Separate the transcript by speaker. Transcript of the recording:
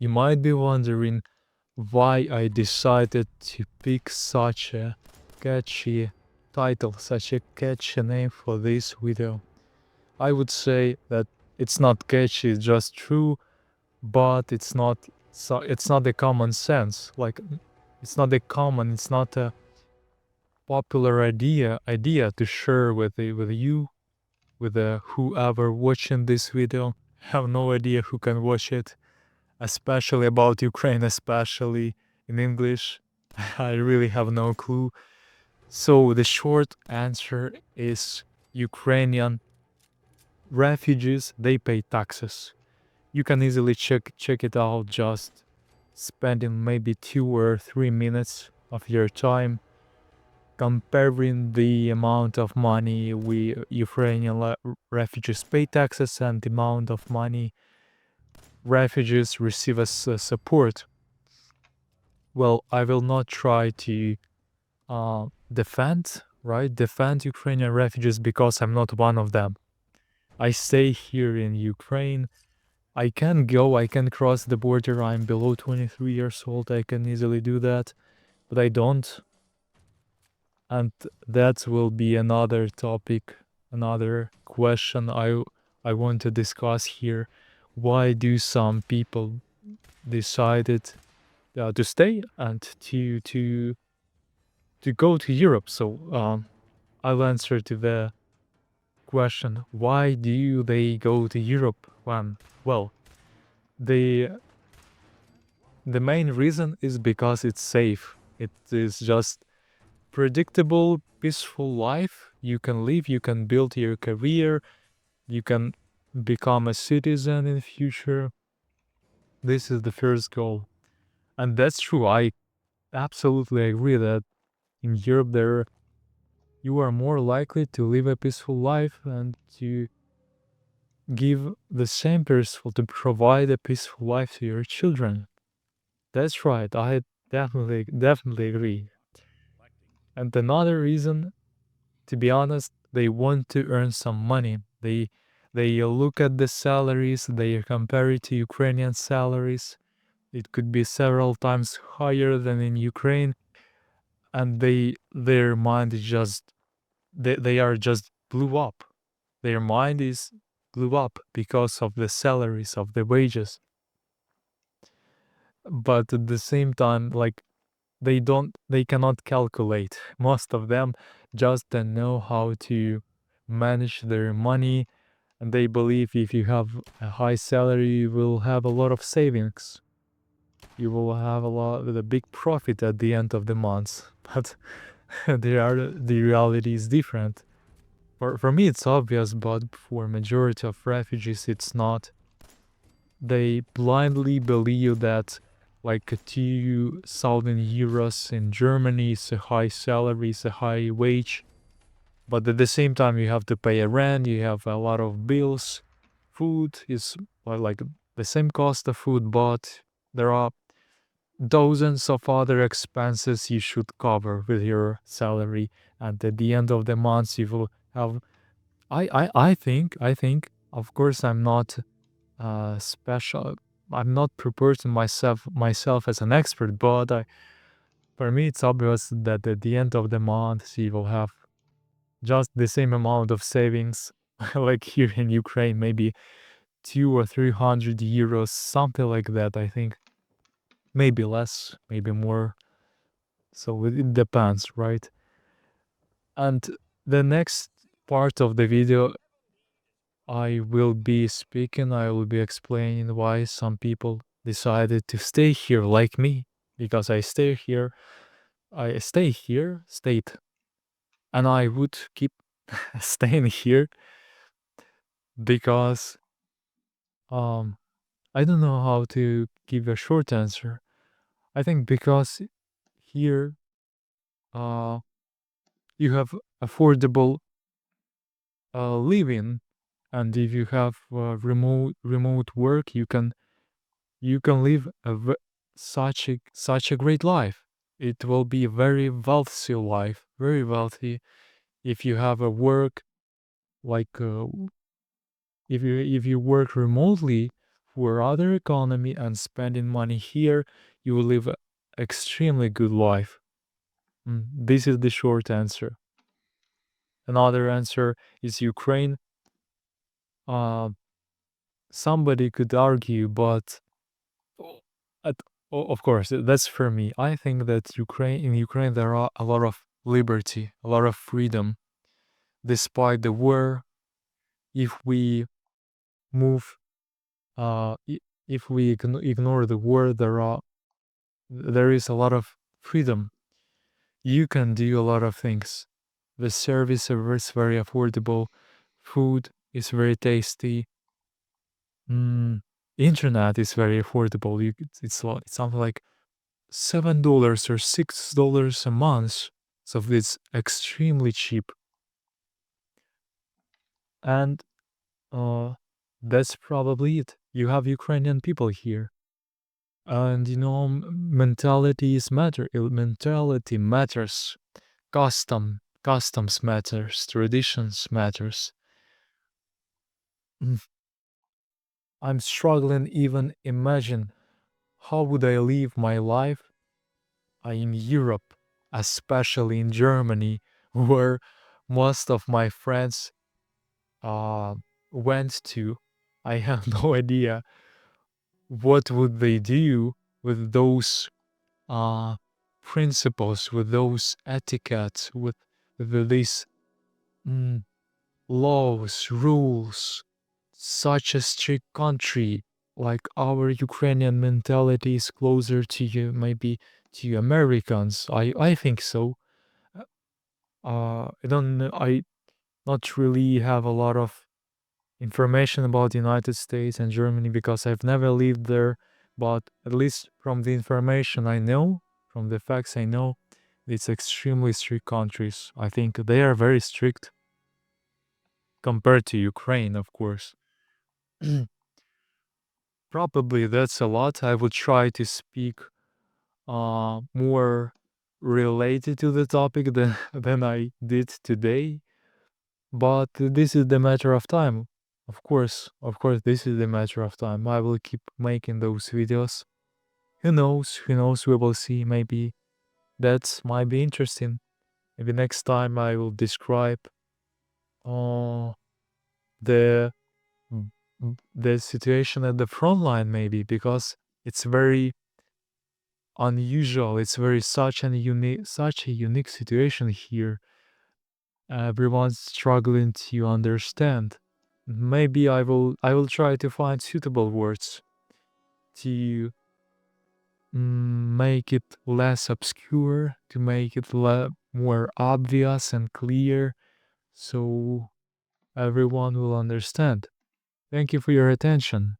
Speaker 1: You might be wondering why I decided to pick such a catchy title, such a catchy name for this video. I would say that it's not catchy, it's just true, but it's not a common sense. Like it's not a popular idea to share with you, with whoever watching this video. Have no idea who can watch it, especially about Ukraine, especially in English. I really have no clue. So the short answer is Ukrainian refugees, they pay taxes. You can easily check it out just spending maybe 2 or 3 minutes of your time comparing the amount of money we Ukrainian refugees pay taxes and the amount of money refugees receive as support. Well, I will not try to defend Ukrainian refugees because I'm not one of them. I stay here in Ukraine. I can go, I can cross the border. I'm below 23 years old. I can easily do that, but I don't. And that will be another topic, another question I want to discuss here. Why do some people decided to stay and to go to Europe? So I'll answer to the question: why do they go to Europe? Well, the main reason is because it's safe. It is just predictable, peaceful life. You can live, you can build your career, you can become a citizen in the future. This is the first goal. And that's true. I absolutely agree that in Europe you are more likely to live a peaceful life and to give the same peaceful to provide a peaceful life to your children. That's right. I definitely agree. And another reason, to be honest, they want to earn some money. They look at the salaries, they compare it to Ukrainian salaries. It could be several times higher than in Ukraine, and their mind is just they are just blew up. Their mind is blew up because of the salaries of the wages. But at the same time, like they cannot calculate. Most of them just don't know how to manage their money, and they believe if you have a high salary you will have a lot of savings, you will have a big profit at the end of the month. But the reality is different. For me it's obvious, but for majority of refugees it's not. They blindly believe that like 2,000 euros in Germany is a high salary, is a high wage. But at the same time, you have to pay a rent, you have a lot of bills. Food is like the same cost of food, but there are dozens of other expenses you should cover with your salary. And at the end of the month, you will have. I think. Of course, I'm not special. I'm not proposing myself as an expert, but for me it's obvious that at the end of the month you will have just the same amount of savings, like here in Ukraine, maybe 200 or 300 euros, something like that. I think maybe less, maybe more. So it depends, right? And the next part of the video, I will be explaining why some people decided to stay here like me, because stayed, and I would keep staying here because um I don't know how to give a short answer. I think because here uh you have affordable living, and if you have remote work, you can live such a great life. It will be a very wealthy life, very wealthy, if you have a work like if you work remotely for other economy and spending money here, you will live a extremely good life. This is the short answer. Another answer is Ukraine. Uh, Somebody could argue, but o- at, of course, that's for me. I think that in Ukraine there are a lot of liberty, a lot of freedom, despite the war. If we move, if we ignore the war, there is a lot of freedom. You can do a lot of things. The service is very affordable. Food is very tasty. Mm, Internet is very affordable. It's something like $7 or $6 a month. So it's extremely cheap. And uh, that's probably it. You have Ukrainian people here. And mentality matters. Customs matters. Traditions matters. Mm, I'm struggling even imagine how would I live my life in Europe, especially in Germany, where most of my friends uh, went to. I have no idea what would they do with those uh, principles, with those etiquettes, with these mm, laws, rules. Such a strict country, like our Ukrainian mentality is closer to you, maybe to Americans. I think so. I don't know. I not really have a lot of information about the United States and Germany because I've never lived there. But at least from the information I know, from the facts I know, it's extremely strict countries. I think they are very strict compared to Ukraine, of course. Probably that's a lot. I will try to speak more related to the topic than than I did today. But this is the matter of time. Of course, this is the matter of time. I will keep making those videos. Who knows? Who knows? We will see. Maybe that might be interesting. Maybe next time I will describe uh, the the situation at the front line, maybe because it's very unusual. It's very such a unique situation here. Everyone's struggling to understand. Maybe I will try to find suitable words to make it less obscure, to make it more obvious and clear, so everyone will understand. Thank you for your attention.